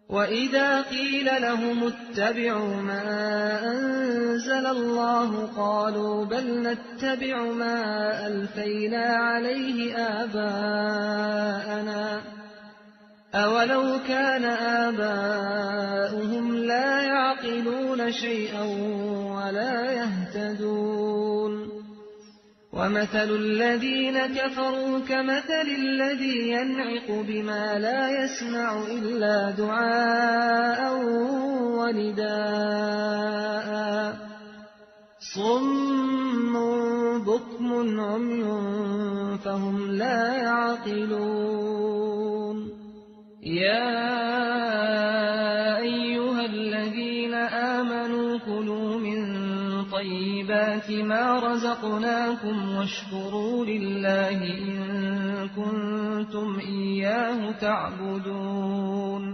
وَإِذَا قِيلَ لَهُمُ اتَّبِعُوا مَا أَنزَلَ اللَّهُ قَالُوا بَلْ نَتَّبِعُ مَا أَلْفَيْنَا عَلَيْهِ آبَاءَنَا ۚ أَوَلَوْ كَانَ آبَاؤُهُمْ لَا يَعْقِلُونَ شَيْئًا وَلَا يَهْتَدُونَ وَمَثَلُ الَّذِينَ كَفَرُوا كَمَثَلِ الَّذِي يَنْعِقُ بِمَا لَا يَسْمَعُ إِلَّا دُعَاءً وَنِدَاءً ۚ صُمٌّ بُكْمٌ عُمْيٌ فَهُمْ لَا يَعْقِلُونَ يَا أَيُّهَا الَّذِينَ آمَنُوا كُلُوا مِن طَيِّبَاتِ مَا رَزَقْنَاكُمْ وَاشْكُرُوا لِلَّهِ إِن كُنتُمْ إِيَّاهُ تَعْبُدُونَ